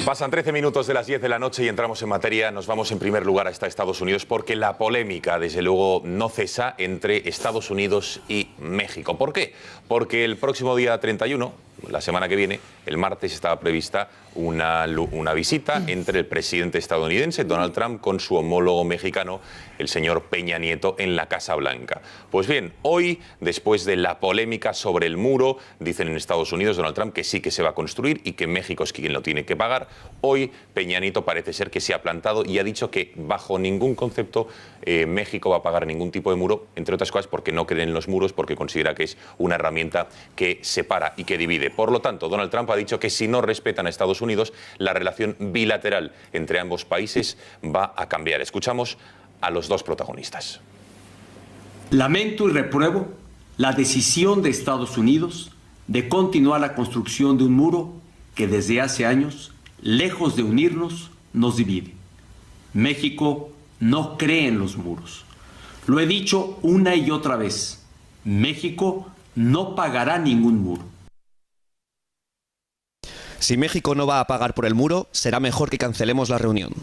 Pasan 13 minutos de las 10 de la noche y entramos en materia. Nos vamos en primer lugar hasta Estados Unidos porque la polémica, desde luego, no cesa entre Estados Unidos y México. ¿Por qué? Porque el próximo día 31, la semana que viene, el martes, estaba prevista una visita entre el presidente estadounidense, Donald Trump, con su homólogo mexicano, el señor Peña Nieto, en la Casa Blanca. Pues bien, hoy, después de la polémica sobre el muro, dicen en Estados Unidos, Donald Trump, que sí que se va a construir y que México es quien lo tiene que pagar. Hoy, Peña Nieto parece ser que se ha plantado y ha dicho que bajo ningún concepto México va a pagar ningún tipo de muro, entre otras cosas porque no creen en los muros, porque considera que es una herramienta que separa y que divide. Por lo tanto, Donald Trump ha dicho que si no respetan a Estados Unidos, la relación bilateral entre ambos países va a cambiar. Escuchamos a los dos protagonistas. Lamento y repruebo la decisión de Estados Unidos de continuar la construcción de un muro que desde hace años, lejos de unirnos, nos divide. México no cree en los muros. Lo he dicho una y otra vez. México no pagará ningún muro. Si México no va a pagar por el muro, será mejor que cancelemos la reunión.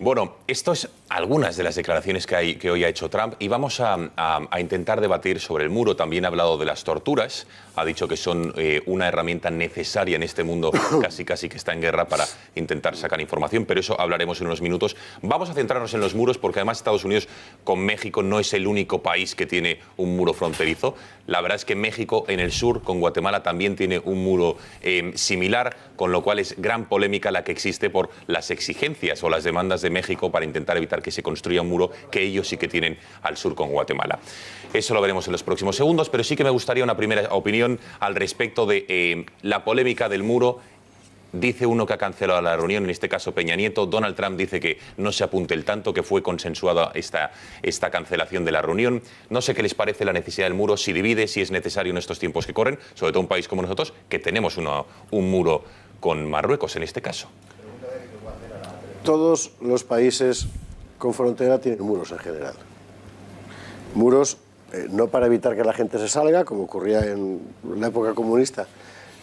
Bueno, esto es algunas de las declaraciones que hoy ha hecho Trump y vamos a intentar debatir sobre el muro. También ha hablado de las torturas, ha dicho que son una herramienta necesaria en este mundo casi que está en guerra para intentar sacar información, pero eso hablaremos en unos minutos. Vamos a centrarnos en los muros porque además Estados Unidos con México no es el único país que tiene un muro fronterizo. La verdad es que México en el sur con Guatemala también tiene un muro similar, con lo cual es gran polémica la que existe por las exigencias o las demandas de México para intentar evitar que se construya un muro que ellos sí que tienen al sur con Guatemala. Eso lo veremos en los próximos segundos, pero sí que me gustaría una primera opinión al respecto de la polémica del muro. Dice uno que ha cancelado la reunión, en este caso Peña Nieto. Donald Trump dice que no se apunte el tanto, que fue consensuada esta cancelación de la reunión. No sé qué les parece la necesidad del muro, si divide, si es necesario en estos tiempos que corren, sobre todo un país como nosotros, que tenemos un muro con Marruecos en este caso. Todos los países con frontera tienen muros en general. Muros no para evitar que la gente se salga, como ocurría en la época comunista,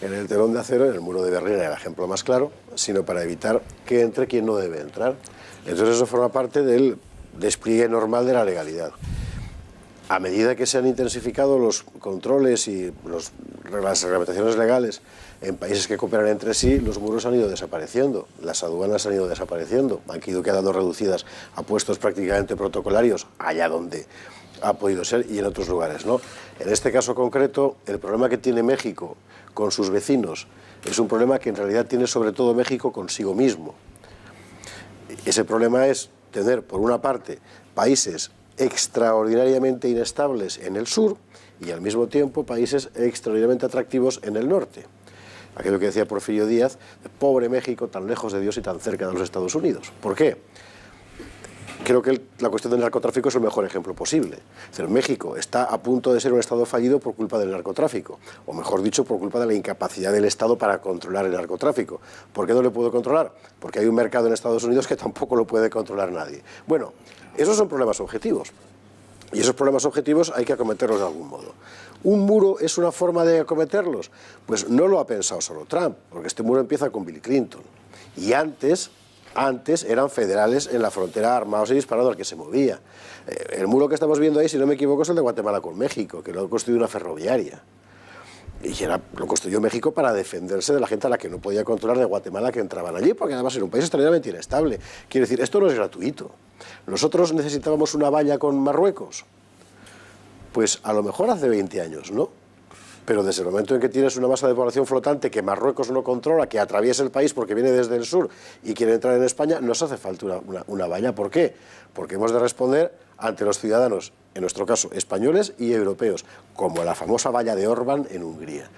en el telón de acero, en el muro de Berlín era el ejemplo más claro, sino para evitar que entre quien no debe entrar. Entonces eso forma parte del despliegue normal de la legalidad. A medida que se han intensificado los controles y las reglamentaciones legales en países que cooperan entre sí, los muros han ido desapareciendo, las aduanas han ido desapareciendo, han ido quedando reducidas a puestos prácticamente protocolarios, allá donde ha podido ser y en otros lugares, ¿no? En este caso concreto, el problema que tiene México con sus vecinos es un problema que en realidad tiene sobre todo México consigo mismo. Ese problema es tener, por una parte, países extraordinariamente inestables en el sur y al mismo tiempo países extraordinariamente atractivos en el norte. Aquello que decía Porfirio Díaz, pobre México, tan lejos de Dios y tan cerca de los Estados Unidos. ¿Por qué? Creo que la cuestión del narcotráfico es el mejor ejemplo posible. Es decir, México está a punto de ser un Estado fallido por culpa del narcotráfico, o mejor dicho, por culpa de la incapacidad del Estado para controlar el narcotráfico. ¿Por qué no le puedo controlar? Porque hay un mercado en Estados Unidos que tampoco lo puede controlar nadie. Bueno, esos son problemas objetivos. Y esos problemas objetivos hay que acometerlos de algún modo. ¿Un muro es una forma de acometerlos? Pues no lo ha pensado solo Trump, porque este muro empieza con Bill Clinton. Y antes eran federales en la frontera armados y disparando al que se movía. El muro que estamos viendo ahí, si no me equivoco, es el de Guatemala con México, que lo ha construido una ferroviaria. Y lo construyó México para defenderse de la gente a la que no podía controlar de Guatemala que entraban allí, porque además era un país extraordinariamente inestable. Quiere decir, esto no es gratuito. ¿Nosotros necesitábamos una valla con Marruecos? Pues a lo mejor hace 20 años, ¿no? Pero desde el momento en que tienes una masa de población flotante que Marruecos no controla, que atraviesa el país porque viene desde el sur y quiere entrar en España, nos hace falta una valla. ¿Por qué? Porque hemos de responder ante los ciudadanos, en nuestro caso, españoles y europeos, como la famosa valla de Orbán en Hungría.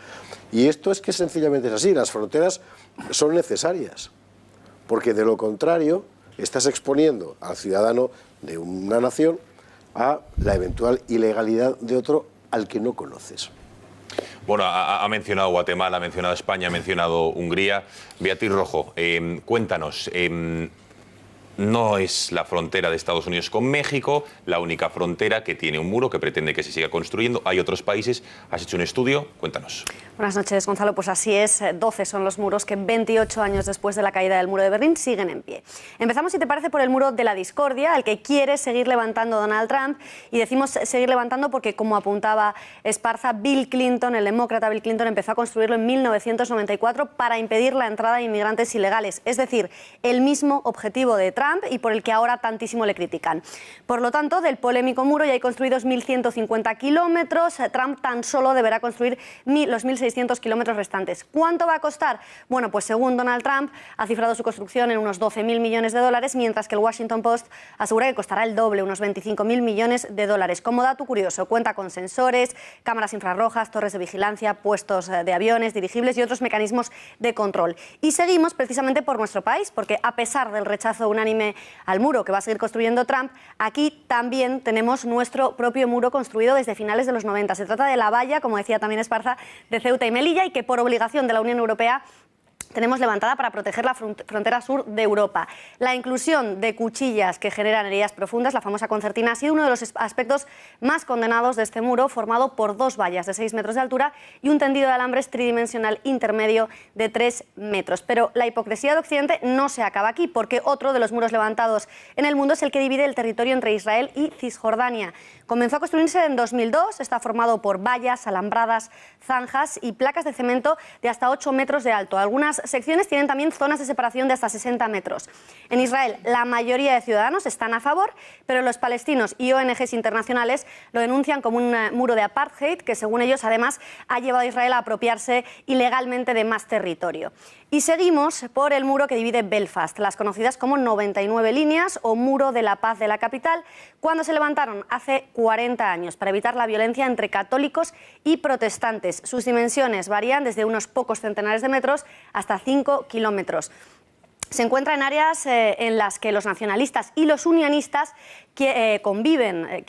Y esto es que sencillamente es así, las fronteras son necesarias, porque de lo contrario estás exponiendo al ciudadano de una nación a la eventual ilegalidad de otro al que no conoces. Bueno, ha mencionado Guatemala, ha mencionado España, ha mencionado Hungría. Beatriz Rojo, cuéntanos, No es la frontera de Estados Unidos con México la única frontera que tiene un muro que pretende que se siga construyendo. Hay otros países. ¿Has hecho un estudio? Cuéntanos. Buenas noches, Gonzalo. Pues así es. 12 son los muros que 28 años después de la caída del muro de Berlín siguen en pie. Empezamos, si te parece, por el muro de la discordia, al que quiere seguir levantando Donald Trump. Y decimos seguir levantando porque, como apuntaba Esparza, Bill Clinton, el demócrata Bill Clinton, empezó a construirlo en 1994 para impedir la entrada de inmigrantes ilegales. Es decir, el mismo objetivo de Trump y por el que ahora tantísimo le critican. Por lo tanto, del polémico muro ya hay construidos 1.150 kilómetros. Trump tan solo deberá construir los 1.600 kilómetros restantes. ¿Cuánto va a costar? Bueno, pues según Donald Trump, ha cifrado su construcción en unos 12.000 millones de dólares, mientras que el Washington Post asegura que costará el doble, unos 25.000 millones de dólares. Como dato curioso, cuenta con sensores, cámaras infrarrojas, torres de vigilancia, puestos de aviones, dirigibles y otros mecanismos de control. Y seguimos precisamente por nuestro país, porque a pesar del rechazo unánime al muro que va a seguir construyendo Trump, aquí también tenemos nuestro propio muro construido desde finales de los 90. Se trata de la valla, como decía también Esparza, de Ceuta y Melilla, y que por obligación de la Unión Europea tenemos levantada para proteger la frontera sur de Europa. La inclusión de cuchillas que generan heridas profundas, la famosa concertina, ha sido uno de los aspectos más condenados de este muro, formado por 2 vallas de 6 metros de altura y un tendido de alambres tridimensional intermedio de 3 metros. Pero la hipocresía de Occidente no se acaba aquí, porque otro de los muros levantados en el mundo es el que divide el territorio entre Israel y Cisjordania. Comenzó a construirse en 2002, está formado por vallas, alambradas, zanjas y placas de cemento de hasta 8 metros de alto. Algunas secciones tienen también zonas de separación de hasta 60 metros. En Israel, la mayoría de ciudadanos están a favor, pero los palestinos y ONGs internacionales lo denuncian como un muro de apartheid que, según ellos, además ha llevado a Israel a apropiarse ilegalmente de más territorio. Y seguimos por el muro que divide Belfast, las conocidas como 99 líneas o Muro de la Paz de la capital, cuando se levantaron hace 40 años para evitar la violencia entre católicos y protestantes. Sus dimensiones varían desde unos pocos centenares de metros hasta 5 kilómetros. Se encuentra en áreas en las que los nacionalistas y los unionistas conviven,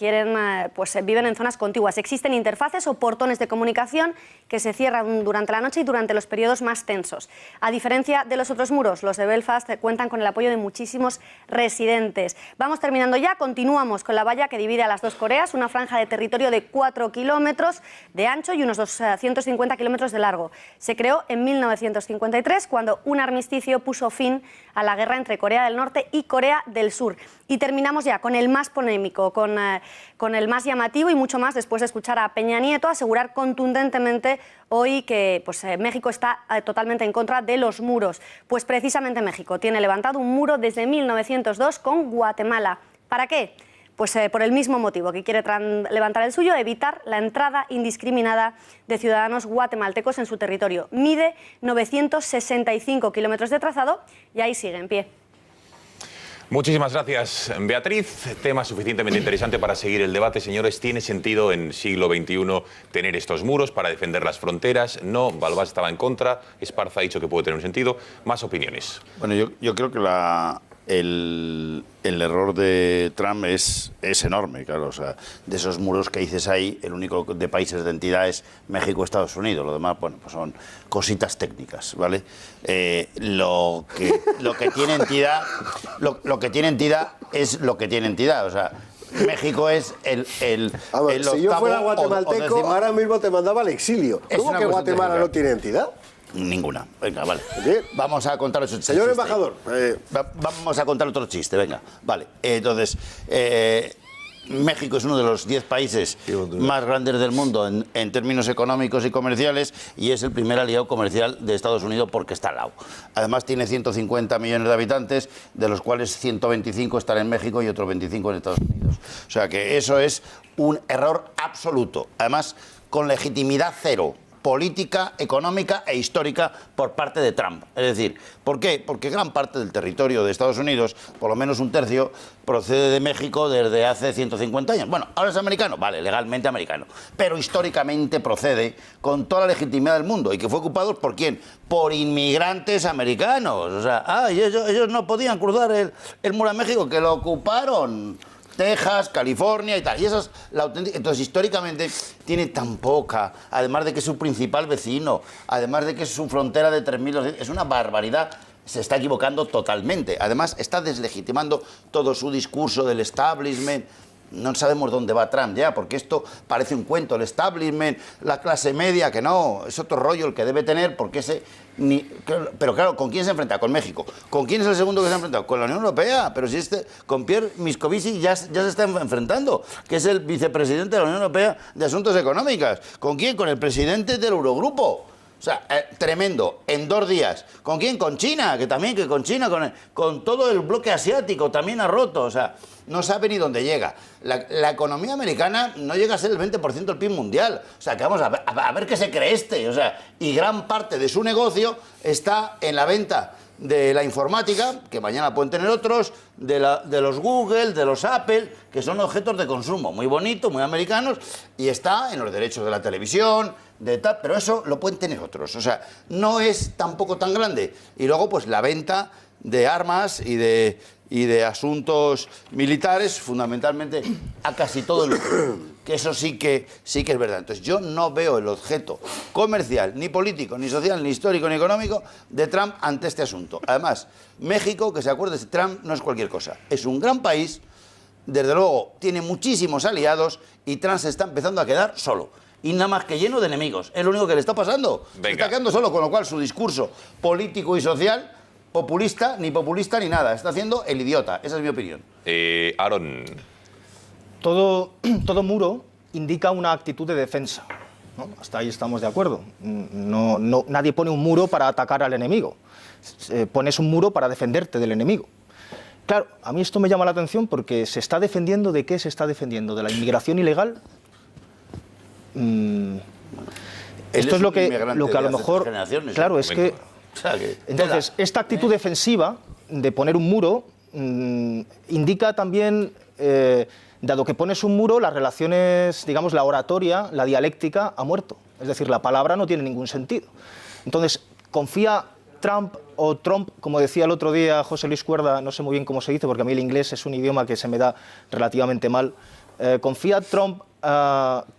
viven en zonas contiguas. Existen interfaces o portones de comunicación que se cierran durante la noche y durante los periodos más tensos. A diferencia de los otros muros, los de Belfast cuentan con el apoyo de muchísimos residentes. Vamos terminando ya, continuamos con la valla que divide a las dos Coreas, una franja de territorio de 4 kilómetros de ancho y unos 250 kilómetros de largo. Se creó en 1953, cuando un armisticio puso fin a la guerra entre Corea del Norte y Corea del Sur. Y terminamos ya con el más polémico, con el más llamativo y mucho más después de escuchar a Peña Nieto asegurar contundentemente hoy que México está totalmente en contra de los muros. Pues precisamente México tiene levantado un muro desde 1902 con Guatemala. ¿Para qué? Pues por el mismo motivo que quiere levantar el suyo, evitar la entrada indiscriminada de ciudadanos guatemaltecos en su territorio. Mide 965 kilómetros de trazado y ahí sigue en pie. Muchísimas gracias, Beatriz. Tema suficientemente interesante para seguir el debate. Señores, ¿tiene sentido en siglo XXI tener estos muros para defender las fronteras? No, Balbás estaba en contra, Esparza ha dicho que puede tener un sentido. Más opiniones. Bueno, yo creo que el error de Trump es enorme, claro. O sea, de esos muros que dices ahí, el único de países de entidad es México, Estados Unidos. Lo demás, bueno, pues son cositas técnicas, ¿vale? Lo que tiene entidad, lo que tiene entidad es lo que tiene entidad. O sea, México es el si yo fuera guatemalteco, ahora mismo te mandaba al exilio. ¿Cómo que Guatemala no tiene entidad? Ninguna. Venga, vale. Bien. Vamos a contar otro chiste. Señor embajador. Vamos a contar otro chiste, venga. Vale. Entonces, México es uno de los 10 países más grandes del mundo en términos económicos y comerciales y es el primer aliado comercial de Estados Unidos porque está al lado. Además tiene 150 millones de habitantes, de los cuales 125 están en México y otros 25 en Estados Unidos. O sea que eso es un error absoluto. Además, con legitimidad cero. Política, económica e histórica por parte de Trump. Es decir, ¿por qué? Porque gran parte del territorio de Estados Unidos, por lo menos un tercio, procede de México desde hace 150 años. Bueno, ahora es americano, vale, legalmente americano, pero históricamente procede con toda la legitimidad del mundo. ¿Y que fue ocupado por quién? Por inmigrantes americanos. O sea, ellos no podían cruzar el muro a México, que lo ocuparon Texas, California y tal. Y esa es la auténtica. Entonces, históricamente tiene tan poca, además de que es su principal vecino, además de que es su frontera de 3.200, es una barbaridad se está equivocando totalmente. Además, está deslegitimando todo su discurso del establishment. No sabemos dónde va Trump ya, porque esto parece un cuento, el establishment, la clase media, que no, es otro rollo el que debe tener, porque pero claro, ¿con quién se enfrenta? Con México. ¿Con quién es el segundo que se ha enfrentado? Con la Unión Europea, pero si con Pierre Moscovici ya se está enfrentando, que es el vicepresidente de la Unión Europea de Asuntos Económicos. ¿Con quién? Con el presidente del Eurogrupo. O sea, tremendo, en 2 días. ¿Con quién? Con China, que con China, con todo el bloque asiático también ha roto. O sea, no sabe ni dónde llega. La economía americana no llega a ser el 20% del PIB mundial. O sea, que vamos a ver qué se cree este. O sea, y gran parte de su negocio está en la venta de la informática, que mañana pueden tener otros, de los Google, de los Apple, que son objetos de consumo muy bonitos, muy americanos, y está en los derechos de la televisión, pero eso lo pueden tener otros. O sea, no es tampoco tan grande. Y luego, pues la venta de armas y de asuntos militares, fundamentalmente a casi todo el mundo. Que eso sí que es verdad. Entonces, yo no veo el objeto comercial, ni político, ni social, ni histórico, ni económico de Trump ante este asunto. Además, México, que se acuerde, Trump no es cualquier cosa. Es un gran país, desde luego tiene muchísimos aliados y Trump se está empezando a quedar solo. Y nada más que lleno de enemigos. Es lo único que le está pasando. Venga. Se está quedando solo, con lo cual su discurso político y social, populista ni nada. Está haciendo el idiota. Esa es mi opinión. Aaron. Todo muro indica una actitud de defensa, ¿no? Hasta ahí estamos de acuerdo. Nadie pone un muro para atacar al enemigo. Pones un muro para defenderte del enemigo. Claro, a mí esto me llama la atención porque se está defendiendo ¿de qué se está defendiendo? ¿De la inmigración ilegal? Esto es lo que a lo mejor... Claro, es que... Entonces, esta actitud defensiva de poner un muro indica también, dado que pones un muro, las relaciones, digamos, la oratoria, la dialéctica ha muerto. Es decir, la palabra no tiene ningún sentido. Entonces, confía Trump o Trump, como decía el otro día José Luis Cuerda, no sé muy bien cómo se dice, porque a mí el inglés es un idioma que se me da relativamente mal. ¿Confía Trump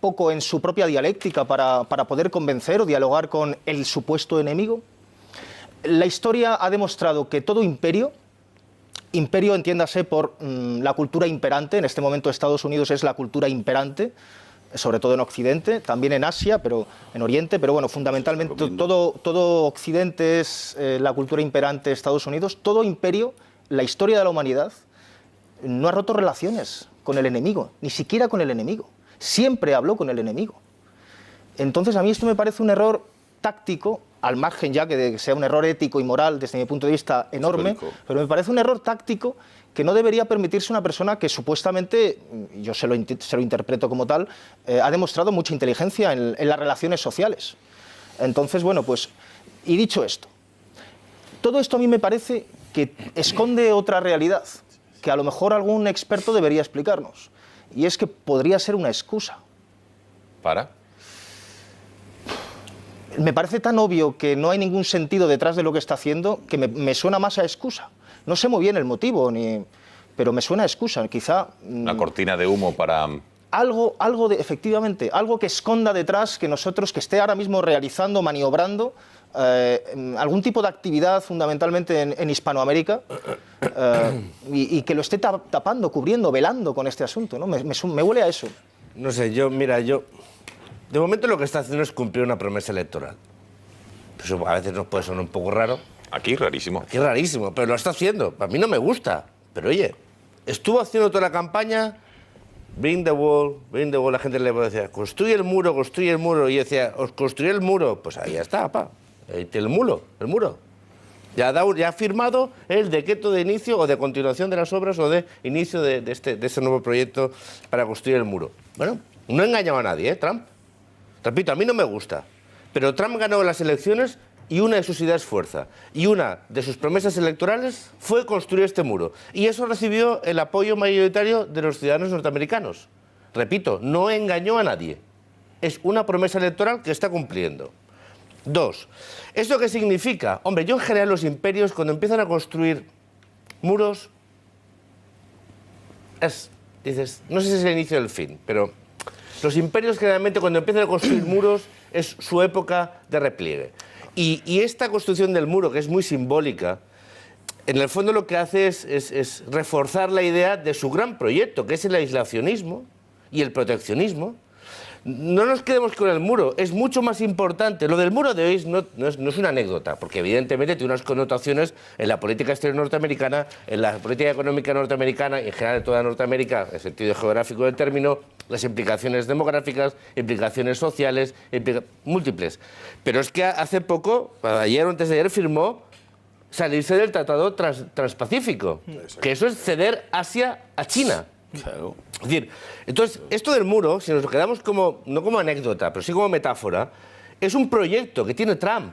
poco en su propia dialéctica para poder convencer o dialogar con el supuesto enemigo? La historia ha demostrado que todo imperio, entiéndase por la cultura imperante, en este momento Estados Unidos es la cultura imperante, sobre todo en Occidente, también en Asia, pero en Oriente, pero bueno, fundamentalmente todo Occidente es la cultura imperante de Estados Unidos. Todo imperio, la historia de la humanidad, no ha roto relaciones con el enemigo, ni siquiera con el enemigo. Siempre habló con el enemigo. Entonces a mí esto me parece un error táctico, al margen ya que de que sea un error ético y moral desde mi punto de vista enorme, histórico. Pero me parece un error táctico que no debería permitirse una persona que supuestamente, yo se lo interpreto como tal, ha demostrado mucha inteligencia en las relaciones sociales. Entonces, bueno, pues, y dicho esto, todo esto a mí me parece que esconde otra realidad, que a lo mejor algún experto debería explicarnos, y es que podría ser una excusa. ¿Para? Me parece tan obvio que no hay ningún sentido detrás de lo que está haciendo que me suena más a excusa. No sé muy bien el motivo, pero me suena a excusa. Quizá... Una cortina de humo para... Algo de, efectivamente, algo que esconda detrás que nosotros, que esté ahora mismo realizando, maniobrando, algún tipo de actividad fundamentalmente en Hispanoamérica y que lo esté tapando, cubriendo, velando con este asunto, ¿no? Me huele a eso. No sé, mira, de momento lo que está haciendo es cumplir una promesa electoral. Eso a veces nos puede sonar un poco raro. Aquí rarísimo. Aquí rarísimo, pero lo está haciendo. A mí no me gusta. Pero oye, estuvo haciendo toda la campaña, bring the wall, la gente le decía, construye el muro, y decía, os construiré el muro. Pues ahí está, pa. Ahí tiene el muro. Ya ha firmado el decreto de inicio o de continuación de las obras o de inicio de este nuevo proyecto para construir el muro. Bueno, no ha engañado a nadie, Trump. Repito, a mí no me gusta, pero Trump ganó las elecciones y una de sus ideas fuerza. Y una de sus promesas electorales fue construir este muro. Y eso recibió el apoyo mayoritario de los ciudadanos norteamericanos. Repito, no engañó a nadie. Es una promesa electoral que está cumpliendo. 2. ¿Esto qué significa? Hombre, yo en general los imperios cuando empiezan a construir muros, dices, no sé si es el inicio del fin, pero... Los imperios generalmente cuando empiezan a construir muros es su época de repliegue. Y esta construcción del muro, que es muy simbólica, en el fondo lo que hace es reforzar la idea de su gran proyecto, que es el aislacionismo y el proteccionismo. No nos quedemos con el muro, es mucho más importante. Lo del muro de hoy no es una anécdota, porque evidentemente tiene unas connotaciones en la política exterior norteamericana, en la política económica norteamericana y en general en toda Norteamérica, en el sentido geográfico del término, las implicaciones demográficas, implicaciones sociales, múltiples. Pero es que hace poco, ayer o antes de ayer, firmó salirse del Tratado Transpacífico, que eso es ceder Asia a China. Claro. Es decir, entonces, esto del muro, si nos lo quedamos como, no como anécdota, pero sí como metáfora, es un proyecto que tiene Trump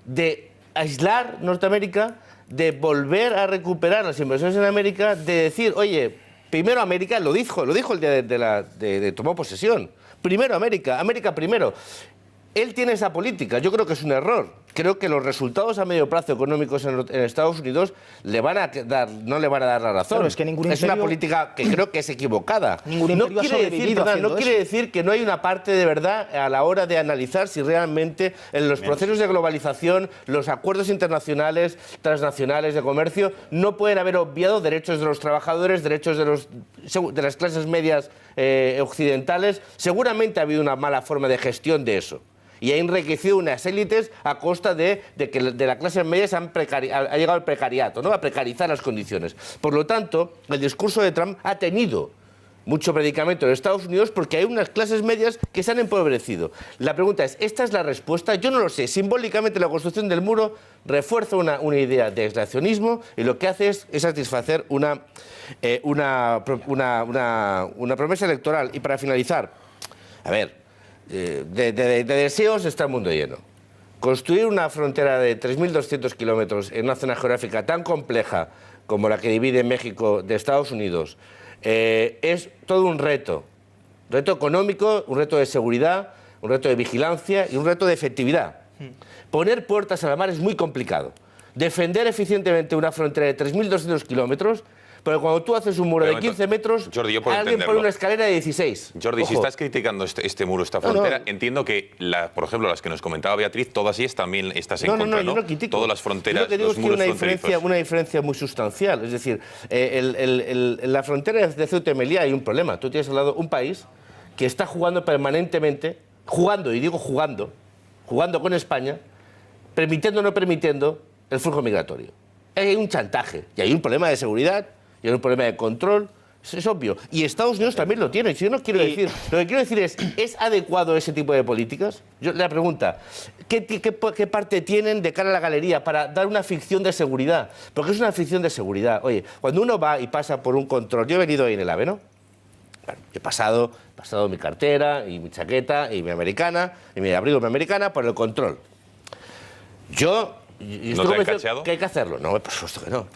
de aislar Norteamérica, de volver a recuperar las inversiones en América, de decir, oye, primero América, lo dijo el día de tomó posesión, primero América, América primero. Él tiene esa política, yo creo que es un error. Creo que los resultados a medio plazo económicos en Estados Unidos no le van a dar la razón. Claro, es que ningún es una política que creo que es equivocada. No quiere decir que no hay una parte de verdad a la hora de analizar si realmente en los procesos de globalización, los acuerdos internacionales, transnacionales de comercio, no pueden haber obviado derechos de los trabajadores, derechos de las clases medias occidentales. Seguramente ha habido una mala forma de gestión de eso. Y ha enriquecido unas élites a costa de que de la clase media ha llegado al precariato, ¿no? A precarizar las condiciones. Por lo tanto, el discurso de Trump ha tenido mucho predicamento en Estados Unidos porque hay unas clases medias que se han empobrecido. La pregunta es, ¿esta es la respuesta? Yo no lo sé. Simbólicamente la construcción del muro refuerza una idea de aislacionismo y lo que hace es satisfacer una promesa electoral. Y para finalizar, a ver, de deseos está el mundo lleno. Construir una frontera de 3.200 kilómetros en una zona geográfica tan compleja como la que divide México de Estados Unidos es todo un reto. Un reto económico, un reto de seguridad, un reto de vigilancia y un reto de efectividad. Poner puertas a la mar es muy complicado. Defender eficientemente una frontera de 3.200 kilómetros, pero cuando tú haces un muro de 15 metros, Jordi, yo puedo alguien pone una escalera de 16. Jordi, Ojo. si estás criticando este muro, esta frontera, entiendo que, por ejemplo, las que nos comentaba Beatriz, todas ellas también estás en contra, ¿no? Yo no critico. Todas las fronteras, yo lo que digo los es que muros hay una diferencia muy sustancial. Es decir, la frontera de Ceuta y Melilla hay un problema. Tú tienes al lado un país que está jugando permanentemente, jugando con España, permitiendo o no permitiendo el flujo migratorio. Hay un chantaje y hay un problema de seguridad y hay un problema de control, es obvio. Y Estados Unidos también lo tiene. Yo no quiero decir, lo que quiero decir ¿es adecuado ese tipo de políticas? La pregunta, ¿qué parte tienen de cara a la galería para dar una ficción de seguridad? Porque es una ficción de seguridad. Oye, cuando uno va y pasa por un control, yo he venido hoy en el AVE, ¿no? Bueno, he pasado mi cartera y mi chaqueta y mi americana y mi abrigo y mi americana por el control. ¿No te han cacheado? Que hay que hacerlo. No, por supuesto que no.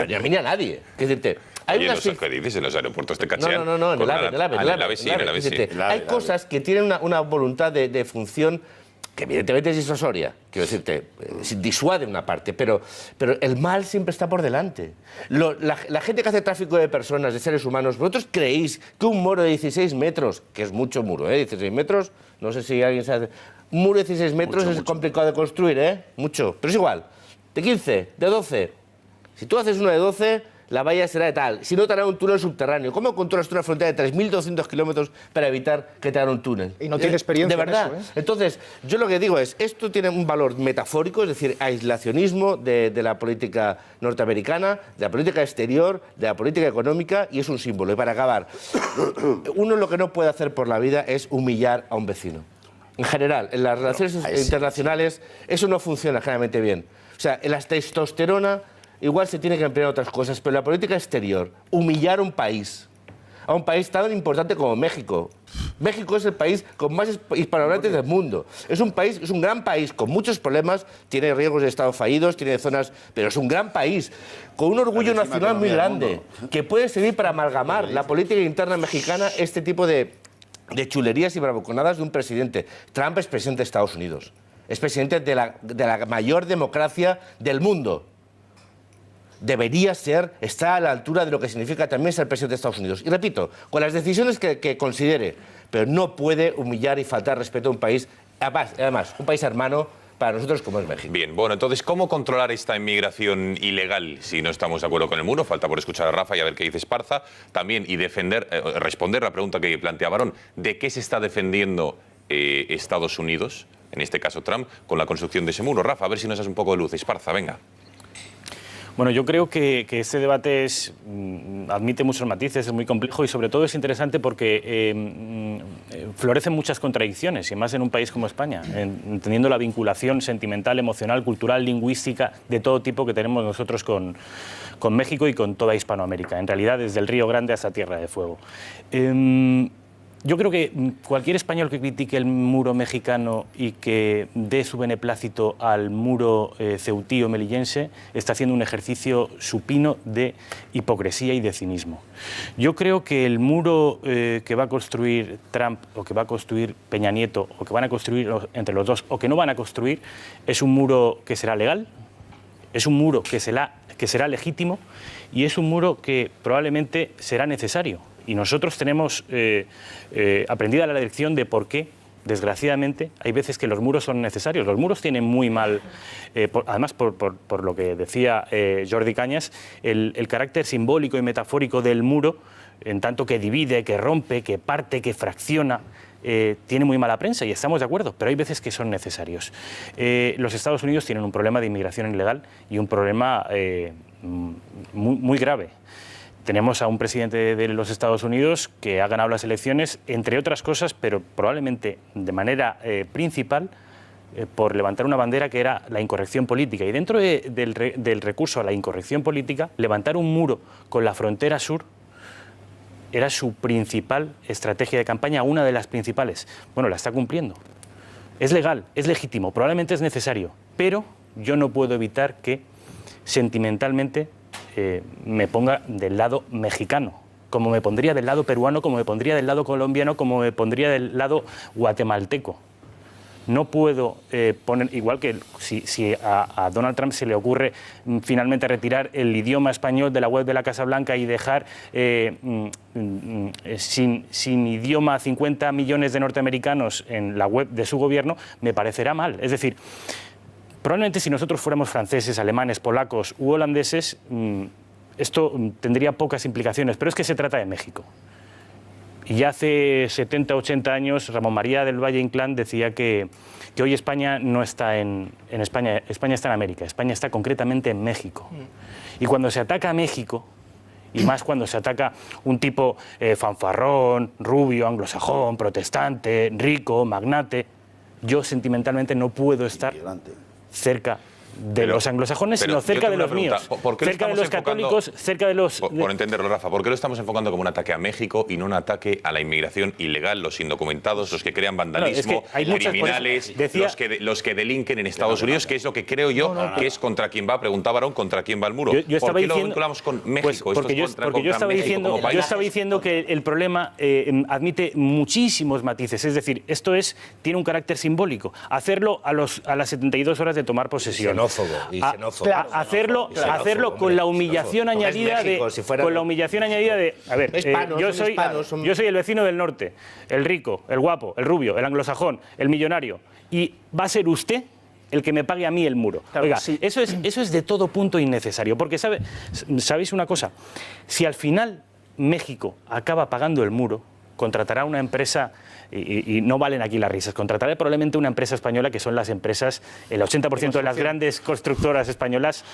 Ni a mí ni a nadie. Es decirte, hay Oye, unas ¿qué dices? ¿En los aeropuertos te cachean? No, en el AVE sí. Hay cosas que tienen una voluntad de función que evidentemente es disuasoria, quiero decirte, disuade una parte, pero el mal siempre está por delante. La gente que hace tráfico de personas, de seres humanos, ¿vosotros creéis que un muro de 16 metros, que es mucho muro, 16 metros, no sé si alguien sabe, un muro de 16 metros es complicado de construir, mucho, pero es igual, de 15, de 12, si tú haces uno de 12, la valla será de tal. Si no, te harán un túnel subterráneo. ¿Cómo controlas tú una frontera de 3.200 kilómetros para evitar que te hagan un túnel? Y no tiene experiencia de verdad. en eso, Entonces, yo lo que digo es, esto tiene un valor metafórico, es decir, aislacionismo de la política norteamericana, de la política exterior, de la política económica, y es un símbolo. Y para acabar, uno lo que no puede hacer por la vida es humillar a un vecino. En general, en las relaciones internacionales, eso no funciona generalmente bien. O sea, en la testosterona igual se tiene que emplear otras cosas, pero en la política exterior, humillar a un país tan importante como México. México es el país con más hispanohablantes del mundo. Es un gran país con muchos problemas, tiene riesgos de estado fallidos, tiene zonas, pero es un gran país con un orgullo nacional muy grande que puede servir para amalgamar la política interna mexicana, este tipo de chulerías y bravuconadas de un presidente. Trump es presidente de Estados Unidos, es presidente de la mayor democracia del mundo. Debería estar a la altura de lo que significa también ser presidente de Estados Unidos. Y repito, con las decisiones que considere, pero no puede humillar y faltar respeto a un país, además, un país hermano, para nosotros como es México. Bien, bueno, entonces, ¿cómo controlar esta inmigración ilegal si no estamos de acuerdo con el muro? Falta por escuchar a Rafa y a ver qué dice Esparza. También, y responder la pregunta que plantea Barón, ¿de qué se está defendiendo Estados Unidos, en este caso Trump, con la construcción de ese muro? Rafa, a ver si nos das un poco de luz. Esparza, venga. Bueno, yo creo que este debate admite muchos matices, es muy complejo y sobre todo es interesante porque florecen muchas contradicciones, y más en un país como España, entendiendo la vinculación sentimental, emocional, cultural, lingüística, de todo tipo que tenemos nosotros con México y con toda Hispanoamérica, en realidad desde el Río Grande hasta Tierra de Fuego. Yo creo que cualquier español que critique el muro mexicano y que dé su beneplácito al muro ceutí o melillense está haciendo un ejercicio supino de hipocresía y de cinismo. Yo creo que el muro que va a construir Trump o que va a construir Peña Nieto o que van a construir entre los dos o que no van a construir es un muro que será legal, es un muro que será legítimo y es un muro que probablemente será necesario. Y nosotros tenemos aprendida la lección de por qué, desgraciadamente, hay veces que los muros son necesarios. Los muros tienen muy mal, además por lo que decía Jordi Cañas, el carácter simbólico y metafórico del muro, en tanto que divide, que rompe, que parte, que fracciona, tiene muy mala prensa y estamos de acuerdo, pero hay veces que son necesarios. Los Estados Unidos tienen un problema de inmigración ilegal y un problema muy grave. Tenemos a un presidente de los Estados Unidos que ha ganado las elecciones, entre otras cosas, pero probablemente de manera principal, por levantar una bandera que era la incorrección política. Y dentro del recurso a la incorrección política, levantar un muro con la frontera sur era su principal estrategia de campaña, una de las principales. Bueno, la está cumpliendo. Es legal, es legítimo, probablemente es necesario, pero yo no puedo evitar que sentimentalmente me ponga del lado mexicano, como me pondría del lado peruano, como me pondría del lado colombiano, como me pondría del lado guatemalteco. No puedo poner, igual que si a Donald Trump se le ocurre finalmente retirar el idioma español de la web de la Casa Blanca y dejar sin idioma a 50 millones de norteamericanos en la web de su gobierno, me parecerá mal. Es decir, probablemente si nosotros fuéramos franceses, alemanes, polacos u holandeses, esto tendría pocas implicaciones, pero es que se trata de México. Y ya hace 70, 80 años, Ramón María del Valle Inclán decía que hoy España no está en España, España está en América, España está concretamente en México. Y cuando se ataca a México, y más cuando se ataca un tipo fanfarrón, rubio, anglosajón, protestante, rico, magnate, yo sentimentalmente no puedo estar cerca de los anglosajones, sino cerca de los míos, cerca de los católicos, cerca de los... Por entenderlo, Rafa, ¿por qué lo estamos enfocando como un ataque a México y no un ataque a la inmigración ilegal, los indocumentados, los que crean vandalismo, criminales, los que delinquen en Estados Unidos, que es lo que creo yo que es contra quien va, preguntaba Barón, contra quién va el muro? ¿Por qué lo vinculamos con México? Porque yo estaba diciendo que el problema admite muchísimos matices, es decir, tiene un carácter simbólico. Hacerlo a las 72 horas de tomar posesión. Hacerlo con la humillación añadida de a ver, yo soy el vecino del norte, el rico, el guapo, el rubio, el anglosajón, el millonario, y va a ser usted el que me pague a mí el muro. Claro, oiga, sí. Eso es de todo punto innecesario, porque ¿sabéis una cosa? Si al final México acaba pagando el muro, contratará una empresa, y no valen aquí las risas, contratará probablemente una empresa española, que son las empresas, el 80% de las grandes constructoras españolas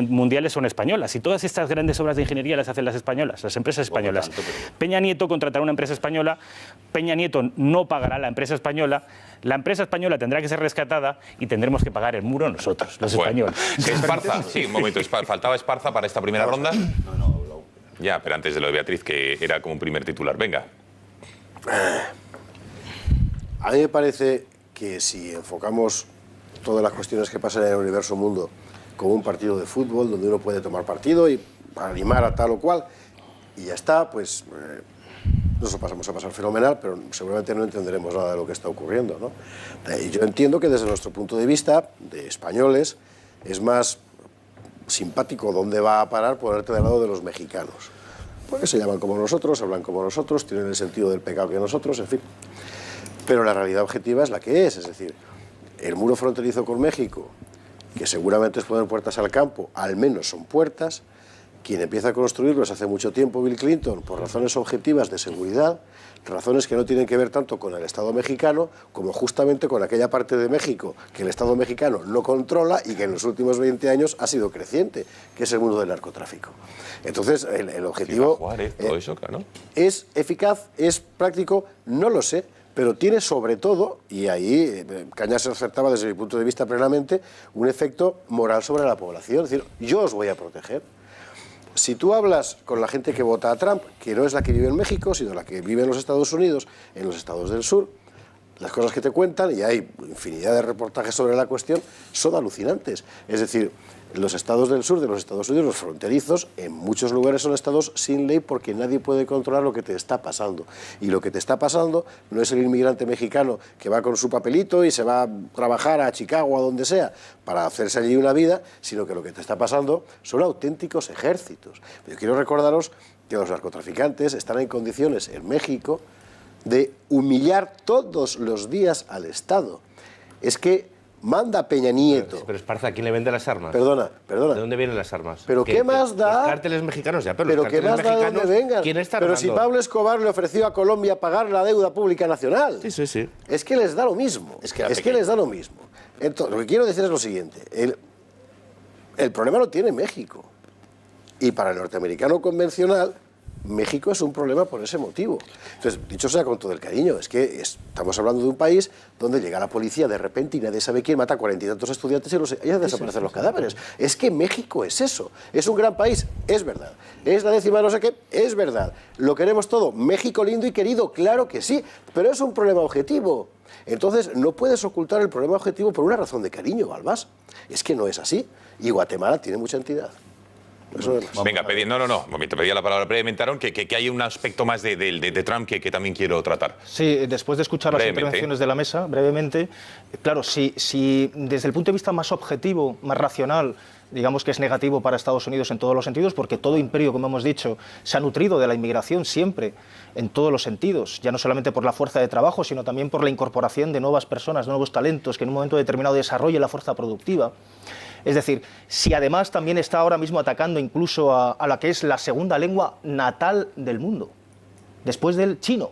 mundiales son españolas, y todas estas grandes obras de ingeniería las hacen las españolas, las empresas españolas. Peña Nieto contratará una empresa española, Peña Nieto no pagará la empresa española, la empresa española tendrá que ser rescatada y tendremos que pagar el muro nosotros, los españoles. Esparza, sí, un momento, faltaba Esparza para esta primera ronda. Ya, pero antes de lo de Beatriz, que era como un primer titular. Venga. A mí me parece que si enfocamos todas las cuestiones que pasan en el universo mundo como un partido de fútbol donde uno puede tomar partido y animar a tal o cual y ya está, pues nos lo pasamos a pasar fenomenal, pero seguramente no entenderemos nada de lo que está ocurriendo, ¿no? Y yo entiendo que desde nuestro punto de vista, de españoles, es más simpático dónde va a parar ponerte del lado de los mexicanos. Porque se llaman como nosotros, hablan como nosotros, tienen el sentido del pecado que nosotros, en fin. Pero la realidad objetiva es la que es decir, el muro fronterizo con México, que seguramente es poner puertas al campo, al menos son puertas. Quien empieza a construirlos hace mucho tiempo, Bill Clinton, por razones objetivas de seguridad, razones que no tienen que ver tanto con el Estado mexicano como justamente con aquella parte de México que el Estado mexicano no controla y que en los últimos 20 años ha sido creciente, que es el mundo del narcotráfico. Entonces, el objetivo todo eso, claro. ¿Es eficaz? ¿Es práctico? No lo sé, pero tiene sobre todo, y ahí Cañas se acertaba desde mi punto de vista plenamente, un efecto moral sobre la población. Es decir, yo os voy a proteger. Si tú hablas con la gente que vota a Trump, que no es la que vive en México, sino la que vive en los Estados Unidos, en los estados del sur, las cosas que te cuentan, y hay infinidad de reportajes sobre la cuestión, son alucinantes. Es decir, los estados del sur de los Estados Unidos, los fronterizos, en muchos lugares son estados sin ley porque nadie puede controlar lo que te está pasando. Y lo que te está pasando no es el inmigrante mexicano que va con su papelito y se va a trabajar a Chicago o a donde sea para hacerse allí una vida, sino que lo que te está pasando son auténticos ejércitos. Yo quiero recordaros que los narcotraficantes están en condiciones en México de humillar todos los días al Estado. Es que manda Peña Nieto. Pero Esparza, ¿a quién le vende las armas? Perdona. ¿De dónde vienen las armas? ¿Pero qué más da? Los cárteles mexicanos, ya, pero los ¿qué cárteles más da de mexicanos, dónde vengan? ¿quién está Pero armando? si Pablo Escobar le ofreció a Colombia pagar la deuda pública nacional. Sí. Es que les da lo mismo. Es que les da lo mismo. Entonces, lo que quiero decir es lo siguiente. El problema lo tiene México. Y para el norteamericano convencional, México es un problema por ese motivo. Entonces, dicho sea con todo el cariño, es que estamos hablando de un país donde llega la policía de repente y nadie sabe quién mata a 40 y tantos estudiantes y ya desaparecen los cadáveres. Es que México es eso. Es un gran país, es verdad. Es la décima no sé qué, es verdad. Lo queremos todo. México lindo y querido, claro que sí, pero es un problema objetivo. Entonces, no puedes ocultar el problema objetivo por una razón de cariño, Balbás. Es que no es así. Y Guatemala tiene mucha entidad. Venga, te pedía la palabra brevemente, Aaron, que hay un aspecto más de Trump que también quiero tratar. Sí, después de escuchar las intervenciones de la mesa, brevemente, claro, si desde el punto de vista más objetivo, más racional, digamos que es negativo para Estados Unidos en todos los sentidos, porque todo imperio, como hemos dicho, se ha nutrido de la inmigración siempre, en todos los sentidos, ya no solamente por la fuerza de trabajo, sino también por la incorporación de nuevas personas, de nuevos talentos, que en un momento determinado desarrollen la fuerza productiva. Es decir, si además también está ahora mismo atacando incluso a la que es la segunda lengua natal del mundo, después del chino.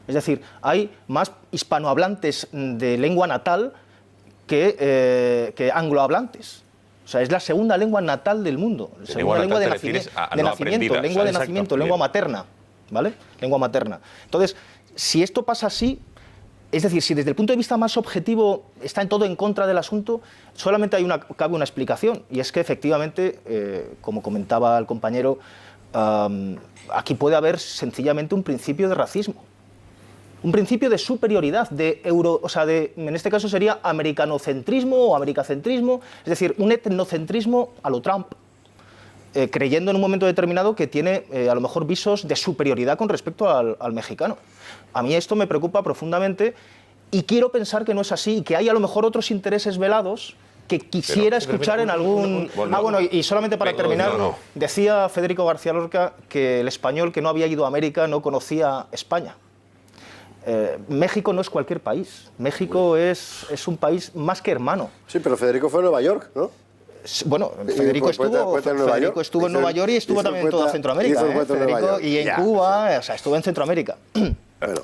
Es decir, hay más hispanohablantes de lengua natal que anglohablantes. O sea, es la segunda lengua natal del mundo, la segunda lengua de nacimiento, lengua materna, ¿vale? Lengua materna. Entonces, si esto pasa así, es decir, si desde el punto de vista más objetivo está en todo en contra del asunto, solamente cabe una explicación, y es que efectivamente, como comentaba el compañero, aquí puede haber sencillamente un principio de racismo, un principio de superioridad, en este caso sería americanocentrismo o americacentrismo, es decir, un etnocentrismo a lo Trump, creyendo en un momento determinado que tiene a lo mejor visos de superioridad con respecto al mexicano. A mí esto me preocupa profundamente y quiero pensar que no es así y que hay a lo mejor otros intereses velados que quisiera escuchar en algún... y solamente para terminar, decía Federico García Lorca que el español que no había ido a América no conocía España. México no es cualquier país. México es un país más que hermano. Sí, pero Federico fue a Nueva York, ¿no? Bueno, Federico estuvo en Nueva York y estuvo también en toda Centroamérica. Y en Cuba, o sea, estuvo en Centroamérica.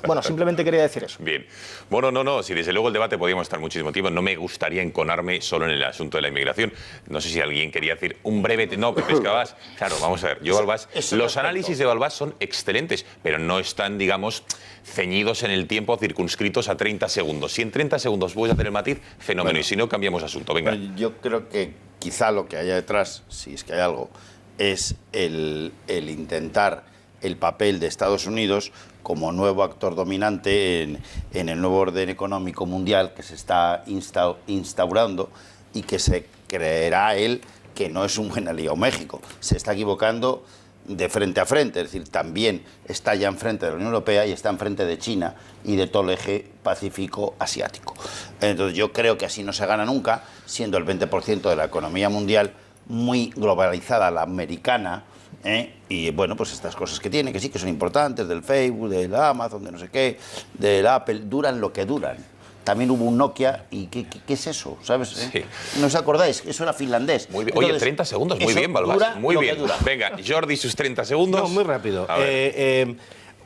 Bueno, simplemente quería decir eso. Bien. Bueno, no, si desde luego el debate podríamos estar muchísimo tiempo. No me gustaría enconarme solo en el asunto de la inmigración. No sé si alguien quería decir un breve... No, Pepe Escabás. Claro, vamos a ver. Yo, Balbás, los análisis de Balbás son excelentes, pero no están, digamos, ceñidos en el tiempo, circunscritos a 30 segundos. Si en 30 segundos puedes hacer el matiz, fenómeno. Y si no, cambiamos asunto. Venga. Yo creo que quizá lo que haya detrás, si es que hay algo, es el intentar el papel de Estados Unidos como nuevo actor dominante en el nuevo orden económico mundial que se está instaurando y que se creerá él que no es un buen aliado México. Se está equivocando de frente a frente, es decir, también está ya enfrente de la Unión Europea y está enfrente de China y de todo el eje Pacífico-Asiático. Entonces yo creo que así no se gana nunca, siendo el 20% de la economía mundial muy globalizada, la americana, y bueno, pues estas cosas que tiene, que sí que son importantes, del Facebook, del Amazon, de no sé qué, del Apple, duran lo que duran. también hubo un Nokia. ¿Y qué es eso? ¿Sabes? Sí. ¿No os acordáis? Eso era finlandés. Muy bien. Oye, 30 segundos, muy bien, Balbás. Muy bien. Venga, Jordi, sus 30 segundos. No, muy rápido.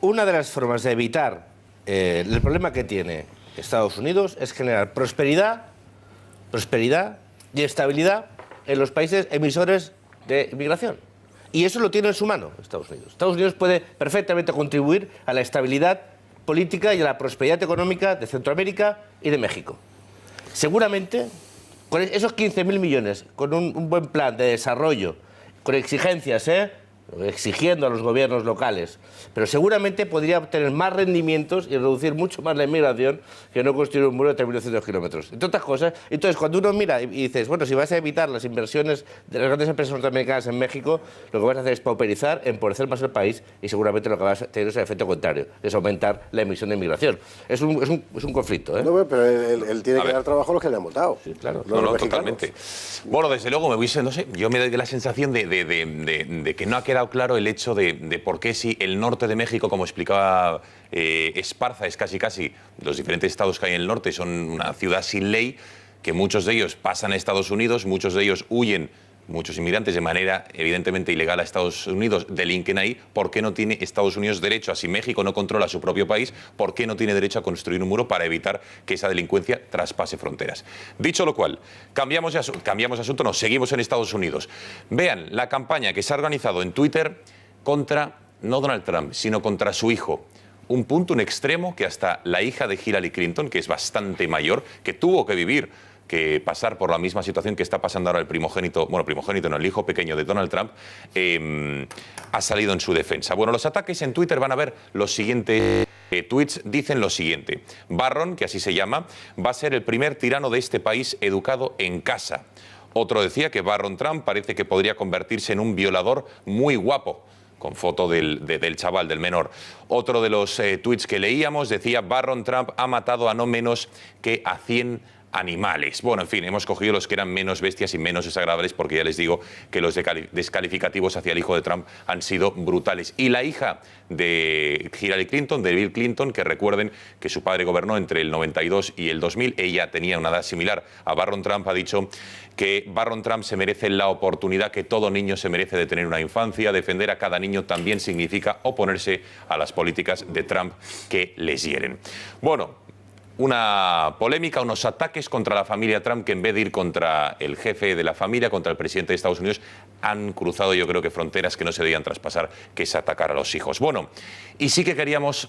Una de las formas de evitar el problema que tiene Estados Unidos es generar prosperidad y estabilidad en los países emisores de inmigración. Y eso lo tiene en su mano Estados Unidos. Estados Unidos puede perfectamente contribuir a la estabilidad política y a la prosperidad económica de Centroamérica y de México. Seguramente, con esos 15.000 millones, con un buen plan de desarrollo, con exigencias, exigiendo a los gobiernos locales, pero seguramente podría obtener más rendimientos y reducir mucho más la inmigración que no construir un muro de 3.200 kilómetros. Entre otras cosas, entonces cuando uno mira y dices, bueno, si vas a evitar las inversiones de las grandes empresas norteamericanas en México, lo que vas a hacer es pauperizar, empobrecer más el país y seguramente lo que vas a tener es el efecto contrario, que es aumentar la emisión de inmigración. Es un conflicto, ¿eh? No, pero él tiene que dar trabajo a los que le han votado. Sí, claro. No, totalmente. Bueno, desde luego me hubiese, no sé, yo me doy la sensación de que no ha quedado claro el hecho de por qué si el norte de México, como explicaba Esparza, es casi los diferentes estados que hay en el norte son una ciudad sin ley, que muchos de ellos pasan a Estados Unidos, muchos de ellos huyen, muchos inmigrantes de manera evidentemente ilegal a Estados Unidos delinquen ahí. ¿Por qué no tiene Estados Unidos derecho a, si México no controla su propio país, por qué no tiene derecho a construir un muro para evitar que esa delincuencia traspase fronteras? Dicho lo cual, cambiamos de asunto, nos seguimos en Estados Unidos. Vean la campaña que se ha organizado en Twitter contra, no Donald Trump, sino contra su hijo. Un punto, un extremo que hasta la hija de Hillary Clinton, que es bastante mayor, que tuvo que pasar por la misma situación que está pasando ahora el primogénito no, el hijo pequeño de Donald Trump, ha salido en su defensa. Bueno, los ataques en Twitter van a ver los siguientes tweets, dicen lo siguiente. Barron, que así se llama, va a ser el primer tirano de este país educado en casa. Otro decía que Barron Trump parece que podría convertirse en un violador muy guapo, con foto del chaval, del menor. Otro de los tweets que leíamos decía: Barron Trump ha matado a no menos que a 100 animales. Bueno, en fin, hemos cogido los que eran menos bestias y menos desagradables, porque ya les digo que los descalificativos hacia el hijo de Trump han sido brutales. Y la hija de Hillary Clinton, de Bill Clinton, que recuerden que su padre gobernó entre el 92 y el 2000, ella tenía una edad similar a Barron Trump, ha dicho que Barron Trump se merece la oportunidad que todo niño se merece de tener una infancia. Defender a cada niño también significa oponerse a las políticas de Trump que les hieren. Bueno, una polémica, unos ataques contra la familia Trump que en vez de ir contra el jefe de la familia, contra el presidente de Estados Unidos, han cruzado yo creo que fronteras que no se debían traspasar, que es atacar a los hijos. Bueno, y sí que queríamos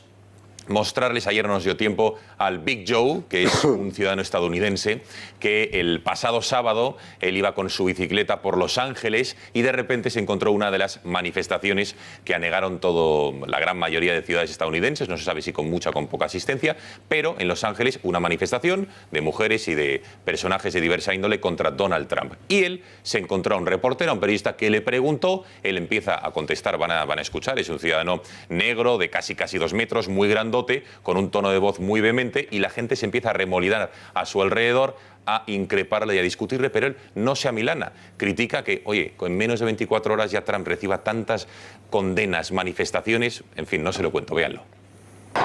mostrarles, ayer no nos dio tiempo, al Big Joe, que es un ciudadano estadounidense, que el pasado sábado él iba con su bicicleta por Los Ángeles y de repente se encontró una de las manifestaciones que anegaron la gran mayoría de ciudades estadounidenses, no se sabe si con mucha o con poca asistencia, pero en Los Ángeles una manifestación de mujeres y de personajes de diversa índole contra Donald Trump. Y él se encontró a un reportero, a un periodista que le preguntó, él empieza a contestar, van a escuchar, es un ciudadano negro de casi 2 metros, muy grandote, con un tono de voz muy vehemente, y la gente se empieza a remolinar a su alrededor, a increparle y a discutirle, pero él no se amilana. Critica que, oye, en menos de 24 horas ya Trump reciba tantas condenas, manifestaciones, en fin, no se lo cuento, véanlo.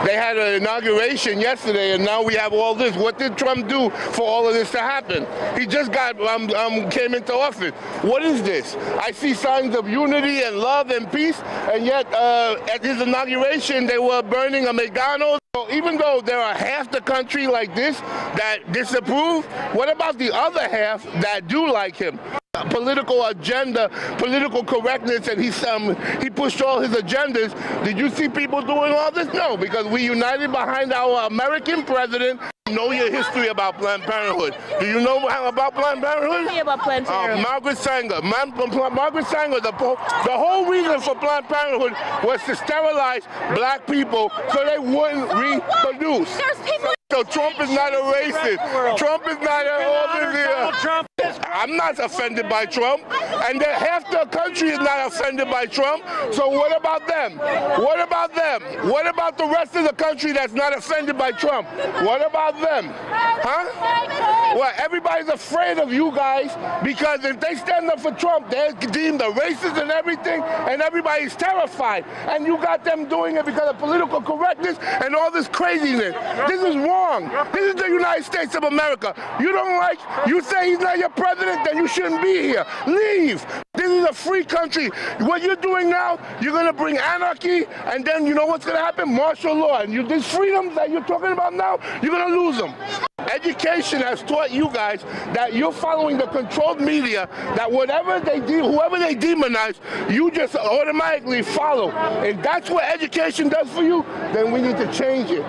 They had an inauguration yesterday, and now we have all this. What did Trump do for all of this to happen? He just came into office. What is this? I see signs of unity and love and peace, and yet at his inauguration they were burning a McDonald's. So even though there are half the country like this that disapprove, what about the other half that do like him? Political agenda, political correctness, and he pushed all his agendas. Did you see people doing all this? No, because we united behind our American president. Know your history about Planned Parenthood. Do you know about Planned Parenthood? About Planned Parenthood. Margaret Sanger. Margaret Sanger, the whole reason for Planned Parenthood was to sterilize black people so they wouldn't reproduce. So Trump is not a racist. Trump is not all this here. I'm not offended by Trump, and that half the country is not offended by Trump. So what about them? What about them? What about the rest of the country that's not offended by Trump? What about them? Huh? Well, everybody's afraid of you guys because if they stand up for Trump, they're deemed a racist and everything, and everybody's terrified. And you got them doing it because of political correctness and all this craziness. This is wrong. This is the United States of America. You don't like, you say he's not your president, then you shouldn't be here. Leave. This is a free country. What you're doing now, you're going to bring anarchy, and then you know what's going to happen? Martial law. And these freedoms that you're talking about now, you're going to lose them. Education has taught you guys that you're following the controlled media, that whoever they demonize, you just automatically follow. If that's what education does for you, then we need to change it.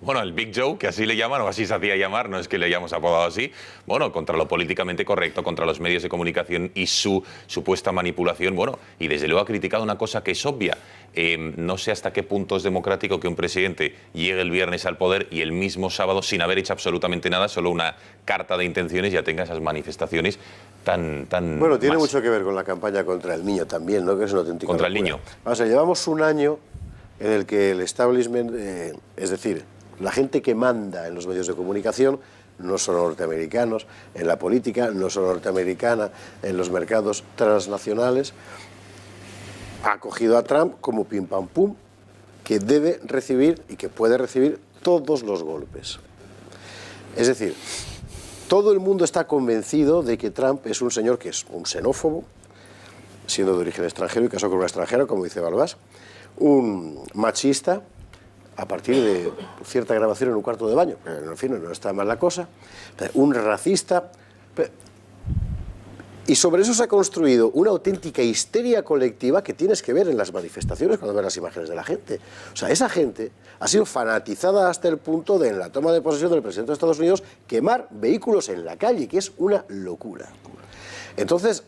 Bueno, el Big Joe, que así le llaman, o así se hacía llamar, no es que le hayamos apodado así, bueno, contra lo políticamente correcto, contra los medios de comunicación y su supuesta manipulación, bueno, y desde luego ha criticado una cosa que es obvia. No sé hasta qué punto es democrático que un presidente llegue el viernes al poder y el mismo sábado, sin haber hecho absolutamente nada, solo una carta de intenciones, ya tenga esas manifestaciones tan Bueno, tiene mucho que ver con la campaña contra el niño también, ¿no? Que es una auténtica contra locura. el niño. O sea, llevamos un año en el que el establishment, es decir, la gente que manda en los medios de comunicación no son norteamericanos, en la política no son norteamericana, en los mercados transnacionales, ha acogido a Trump como pim pam pum, que debe recibir y que puede recibir todos los golpes. Es decir, todo el mundo está convencido de que Trump es un señor que es un xenófobo, siendo de origen extranjero y casado con una extranjera, como dice Balbás, un machista, a partir de cierta grabación en un cuarto de baño, pero en fin, no está mal la cosa, un racista, y sobre eso se ha construido una auténtica histeria colectiva que tienes que ver en las manifestaciones cuando ves las imágenes de la gente. O sea, esa gente ha sido fanatizada hasta el punto de, en la toma de posesión del presidente de Estados Unidos, quemar vehículos en la calle, que es una locura. Entonces,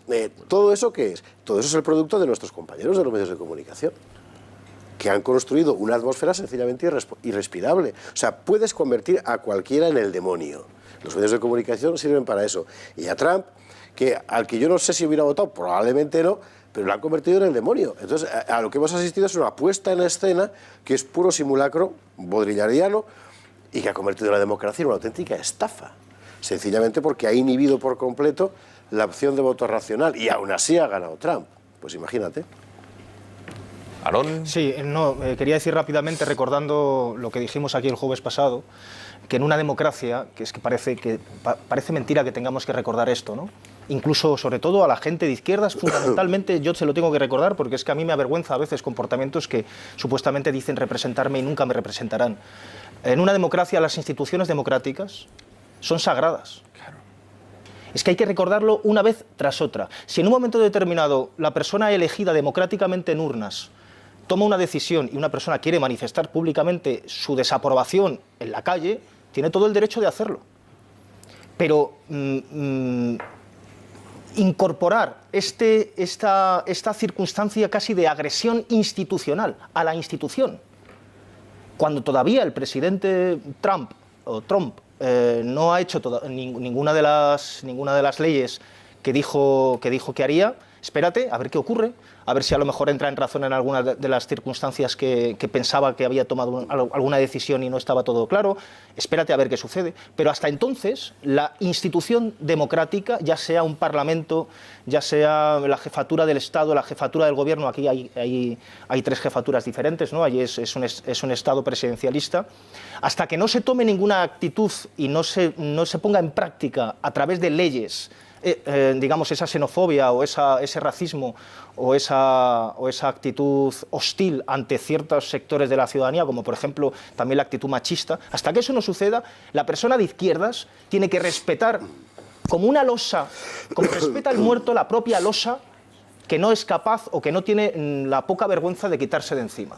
¿todo eso qué es? Todo eso es el producto de nuestros compañeros de los medios de comunicación, que han construido una atmósfera sencillamente irrespirable. O sea, puedes convertir a cualquiera en el demonio. Los medios de comunicación sirven para eso. Y a Trump, al que yo no sé si hubiera votado, probablemente no, pero lo han convertido en el demonio. Entonces, a lo que hemos asistido es una puesta en escena que es puro simulacro baudrillardiano y que ha convertido la democracia en una auténtica estafa. Sencillamente porque ha inhibido por completo la opción de voto racional y aún así ha ganado Trump. Pues imagínate. ¿Aarón? Sí, quería decir rápidamente, recordando lo que dijimos aquí el jueves pasado, que en una democracia, que es que parece mentira que tengamos que recordar esto, ¿no? Incluso, sobre todo, a la gente de izquierdas, fundamentalmente yo se lo tengo que recordar porque es que a mí me avergüenza a veces comportamientos que supuestamente dicen representarme y nunca me representarán. En una democracia, las instituciones democráticas son sagradas. Claro. Es que hay que recordarlo una vez tras otra. Si en un momento determinado la persona elegida democráticamente en urnas toma una decisión y una persona quiere manifestar públicamente su desaprobación en la calle, tiene todo el derecho de hacerlo. Pero incorporar esta circunstancia casi de agresión institucional a la institución, cuando todavía el presidente Trump no ha hecho ninguna de las leyes que dijo que haría, espérate a ver qué ocurre, a ver si a lo mejor entra en razón en alguna de las circunstancias que pensaba que había tomado alguna decisión y no estaba todo claro, espérate a ver qué sucede. Pero hasta entonces, la institución democrática, ya sea un parlamento, ya sea la jefatura del Estado, la jefatura del gobierno, aquí hay tres jefaturas diferentes, ¿no? Allí es un Estado presidencialista, hasta que no se tome ninguna actitud y no se ponga en práctica a través de leyes, digamos, esa xenofobia o ese racismo o esa actitud hostil ante ciertos sectores de la ciudadanía, como por ejemplo también la actitud machista, hasta que eso no suceda, la persona de izquierdas tiene que respetar como una losa, como respeta el muerto la propia losa, que no es capaz o que no tiene la poca vergüenza de quitarse de encima.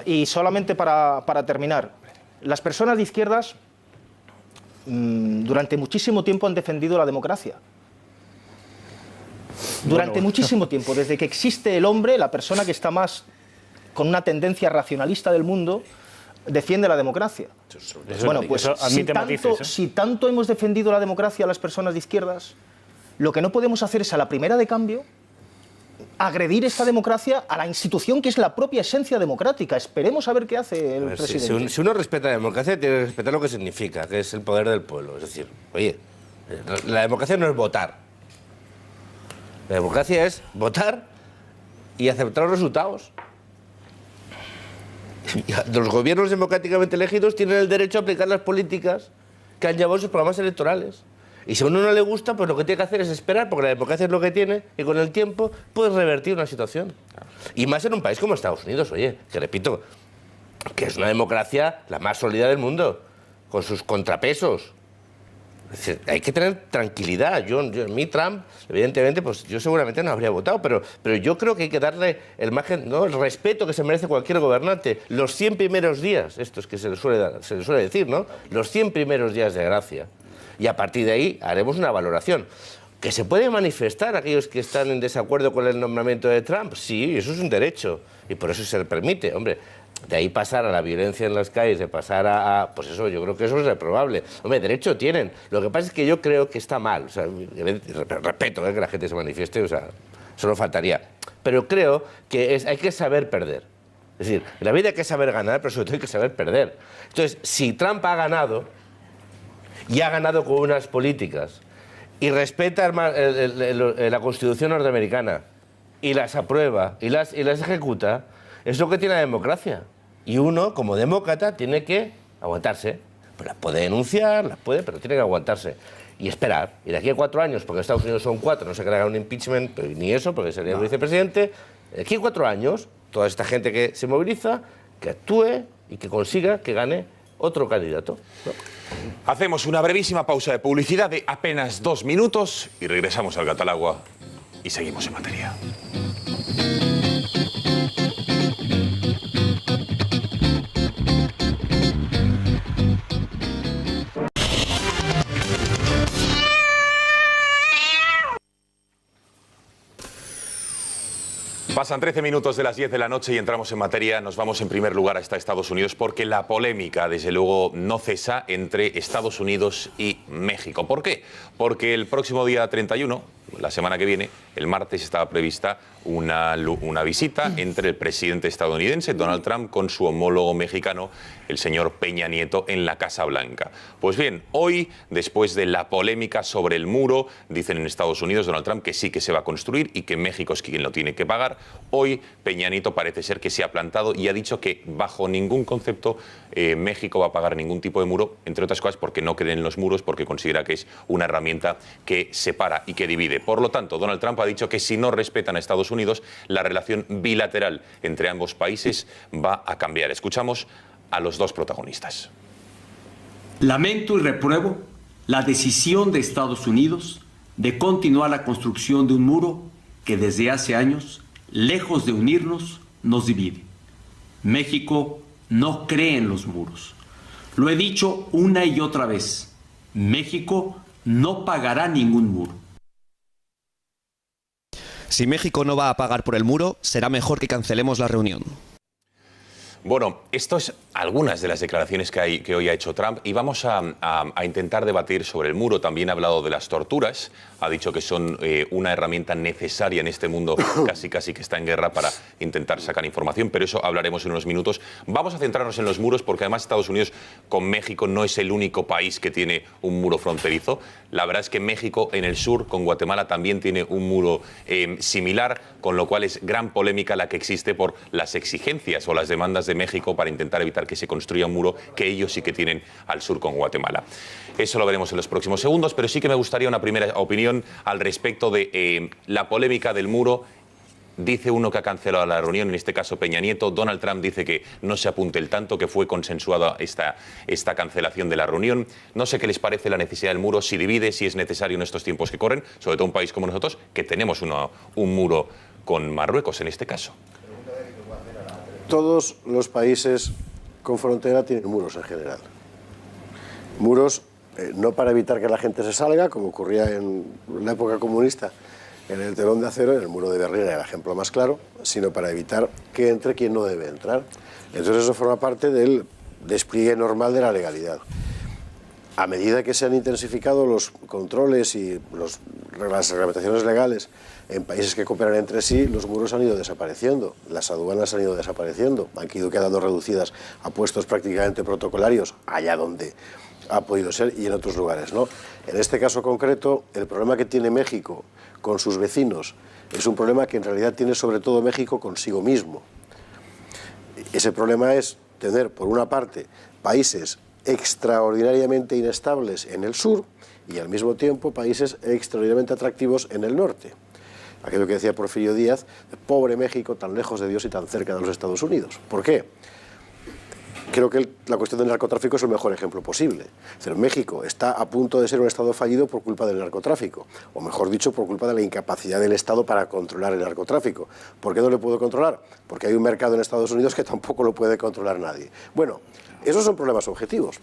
Y solamente para terminar, las personas de izquierdas durante muchísimo tiempo han defendido la democracia. Durante muchísimo tiempo, desde que existe el hombre, la persona que está más con una tendencia racionalista del mundo, defiende la democracia. Bueno, pues si tanto hemos defendido la democracia a las personas de izquierdas, lo que no podemos hacer es a la primera de cambio agredir esta democracia a la institución que es la propia esencia democrática. Esperemos a ver qué hace el presidente. Si uno respeta la democracia, tiene que respetar lo que significa, que es el poder del pueblo. Es decir, oye, la democracia no es votar. La democracia es votar y aceptar los resultados. Los gobiernos democráticamente elegidos tienen el derecho a aplicar las políticas que han llevado sus programas electorales. Y si a uno no le gusta, pues lo que tiene que hacer es esperar, porque la democracia es lo que tiene, y con el tiempo puedes revertir una situación. Y más en un país como Estados Unidos, oye, que repito, que es una democracia la más sólida del mundo, con sus contrapesos. Es decir, hay que tener tranquilidad. Mi Trump, evidentemente, pues yo seguramente no habría votado, pero yo creo que hay que darle el margen, ¿no?, el respeto que se merece cualquier gobernante. Los 100 primeros días, esto es que se le suele decir, ¿no? Los 100 primeros días de gracia. Y a partir de ahí haremos una valoración. ¿Que se puede manifestar aquellos que están en desacuerdo con el nombramiento de Trump? Sí, eso es un derecho. Y por eso se le permite. Hombre, de ahí pasar a la violencia en las calles, de pasar a pues eso, yo creo que eso es reprobable. Hombre, derecho tienen. Lo que pasa es que yo creo que está mal. O sea, respeto que la gente se manifieste, o sea, solo faltaría. Pero creo que hay que saber perder. Es decir, en la vida hay que saber ganar, pero sobre todo hay que saber perder. Entonces, si Trump ha ganado, y ha ganado con unas políticas, y respeta la Constitución norteamericana, y las aprueba, y las ejecuta, es lo que tiene la democracia. Y uno, como demócrata, tiene que aguantarse. Pues las puede denunciar, pero tiene que aguantarse. Y esperar. Y de aquí a 4 años, porque en Estados Unidos son 4, no se creará un impeachment, ni eso, porque sería el vicepresidente. De aquí a 4 años, toda esta gente que se moviliza, que actúe y que consiga que gane otro candidato. Hacemos una brevísima pausa de publicidad de apenas 2 minutos y regresamos al Catalagua y seguimos en materia. Pasan 13 minutos de las 10 de la noche y entramos en materia. Nos vamos en primer lugar hasta Estados Unidos porque la polémica, desde luego, no cesa entre Estados Unidos y México. ¿Por qué? Porque el próximo día 31, la semana que viene, el martes, estaba prevista una visita entre el presidente estadounidense, Donald Trump, con su homólogo mexicano, el señor Peña Nieto, en la Casa Blanca. Pues bien, hoy, después de la polémica sobre el muro, dicen en Estados Unidos, Donald Trump, que sí que se va a construir y que México es quien lo tiene que pagar. Hoy, Peña Nieto parece ser que se ha plantado y ha dicho que bajo ningún concepto México va a pagar ningún tipo de muro, entre otras cosas porque no creen en los muros, porque considera que es una herramienta que separa y que divide. Por lo tanto, Donald Trump ha dicho que si no respetan a Estados Unidos, la relación bilateral entre ambos países va a cambiar. Escuchamos a los dos protagonistas. Lamento y repruebo la decisión de Estados Unidos de continuar la construcción de un muro que desde hace años, lejos de unirnos, nos divide. México no cree en los muros. Lo he dicho una y otra vez. México no pagará ningún muro. Si México no va a pagar por el muro, será mejor que cancelemos la reunión. Bueno, esto es algunas de las declaraciones que hoy ha hecho Trump y vamos a intentar debatir sobre el muro. También ha hablado de las torturas, ha dicho que son una herramienta necesaria en este mundo casi que está en guerra para intentar sacar información, pero eso hablaremos en unos minutos. Vamos a centrarnos en los muros porque además Estados Unidos con México no es el único país que tiene un muro fronterizo. La verdad es que México en el sur con Guatemala también tiene un muro similar, con lo cual es gran polémica la que existe por las exigencias o las demandas de México para intentar evitar que se construya un muro que ellos sí que tienen al sur con Guatemala. Eso lo veremos en los próximos segundos, pero sí que me gustaría una primera opinión al respecto de la polémica del muro. Dice uno que ha cancelado la reunión, en este caso Peña Nieto. Donald Trump dice que no se apunte el tanto, que fue consensuada esta cancelación de la reunión. No sé qué les parece la necesidad del muro, si divide, si es necesario en estos tiempos que corren, sobre todo un país como nosotros, que tenemos un muro con Marruecos en este caso. Todos los países con frontera tienen muros en general. Muros no para evitar que la gente se salga, como ocurría en la época comunista, en el telón de acero, en el muro de Berlín era el ejemplo más claro, sino para evitar que entre quien no debe entrar. Entonces eso forma parte del despliegue normal de la legalidad. A medida que se han intensificado los controles y las reglamentaciones legales en países que cooperan entre sí, los muros han ido desapareciendo, las aduanas han ido desapareciendo, han ido quedando reducidas a puestos prácticamente protocolarios, allá donde ha podido ser y en otros lugares, ¿no? En este caso concreto, el problema que tiene México con sus vecinos es un problema que en realidad tiene sobre todo México consigo mismo. Ese problema es tener, por una parte, países extraordinariamente inestables en el sur y al mismo tiempo países extraordinariamente atractivos en el norte. Aquello que decía Porfirio Díaz, pobre México, tan lejos de Dios y tan cerca de los Estados Unidos. ¿Por qué? Creo que la cuestión del narcotráfico es el mejor ejemplo posible. Es decir, México está a punto de ser un Estado fallido por culpa del narcotráfico, o mejor dicho, por culpa de la incapacidad del Estado para controlar el narcotráfico. ¿Por qué no le puedo controlar? Porque hay un mercado en Estados Unidos que tampoco lo puede controlar nadie. Bueno, esos son problemas objetivos.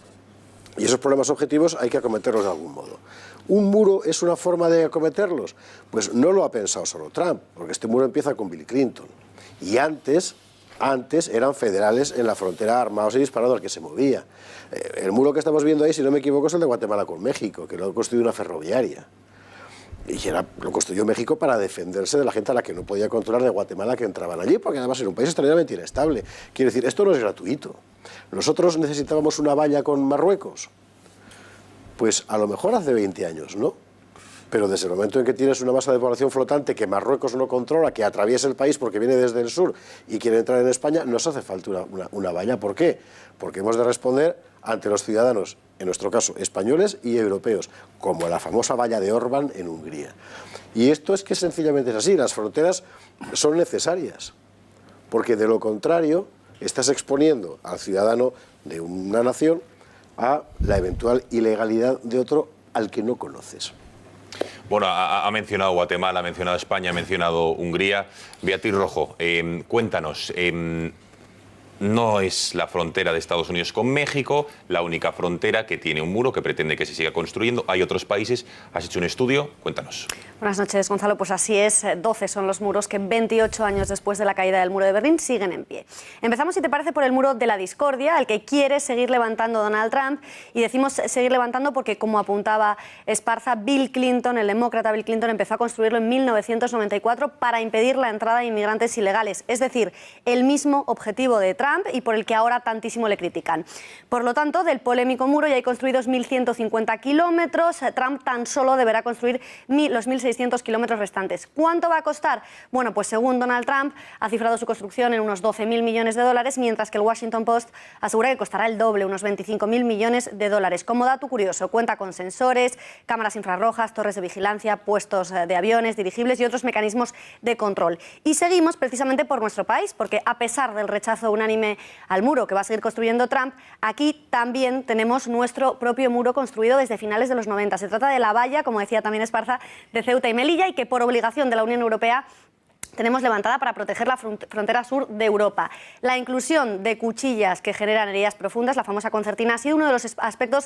Y esos problemas objetivos hay que acometerlos de algún modo. ¿Un muro es una forma de acometerlos? Pues no lo ha pensado solo Trump, porque este muro empieza con Bill Clinton. Y antes eran federales en la frontera armados y disparando al que se movía. El muro que estamos viendo ahí, si no me equivoco, es el de Guatemala con México, que lo ha construido una ferroviaria. Y lo construyó México para defenderse de la gente a la que no podía controlar de Guatemala que entraban allí, porque además era un país extraordinariamente inestable. Quiero decir, esto no es gratuito. Nosotros necesitábamos una valla con Marruecos. Pues a lo mejor hace 20 años, ¿no? Pero desde el momento en que tienes una masa de población flotante que Marruecos no controla, que atraviesa el país porque viene desde el sur y quiere entrar en España, nos hace falta una valla. ¿Por qué? Porque hemos de responder ante los ciudadanos, en nuestro caso, españoles y europeos, como la famosa valla de Orbán en Hungría. Y esto es que sencillamente es así, las fronteras son necesarias, porque de lo contrario estás exponiendo al ciudadano de una nación a la eventual ilegalidad de otro al que no conoces. Bueno, ha mencionado Guatemala, ha mencionado España, ha mencionado Hungría. Beatriz Rojo, cuéntanos, no es la frontera de Estados Unidos con México la única frontera que tiene un muro que pretende que se siga construyendo. Hay otros países. ¿Has hecho un estudio? Cuéntanos. Buenas noches, Gonzalo. Pues así es, 12 son los muros que 28 años después de la caída del muro de Berlín siguen en pie. Empezamos, si te parece, por el muro de la discordia, al que quiere seguir levantando Donald Trump. Y decimos seguir levantando porque, como apuntaba Esparza, Bill Clinton, el demócrata Bill Clinton, empezó a construirlo en 1994 para impedir la entrada de inmigrantes ilegales. Es decir, el mismo objetivo de Trump y por el que ahora tantísimo le critican. Por lo tanto, del polémico muro ya hay construidos 1.150 kilómetros. Trump tan solo deberá construir los 1.600 kilómetros restantes. ¿Cuánto va a costar? Bueno, pues según Donald Trump, ha cifrado su construcción en unos 12.000 millones de dólares, mientras que el Washington Post asegura que costará el doble, unos 25.000 millones de dólares. Como dato curioso, cuenta con sensores, cámaras infrarrojas, torres de vigilancia, puestos de aviones, dirigibles y otros mecanismos de control. Y seguimos precisamente por nuestro país, porque a pesar del rechazo unánime al muro que va a seguir construyendo Trump, aquí también tenemos nuestro propio muro construido desde finales de los 90. Se trata de la valla, como decía también Esparza, de Ceuta y Melilla, y que por obligación de la Unión Europea tenemos levantada para proteger la frontera sur de Europa. La inclusión de cuchillas que generan heridas profundas, la famosa concertina, ha sido uno de los aspectos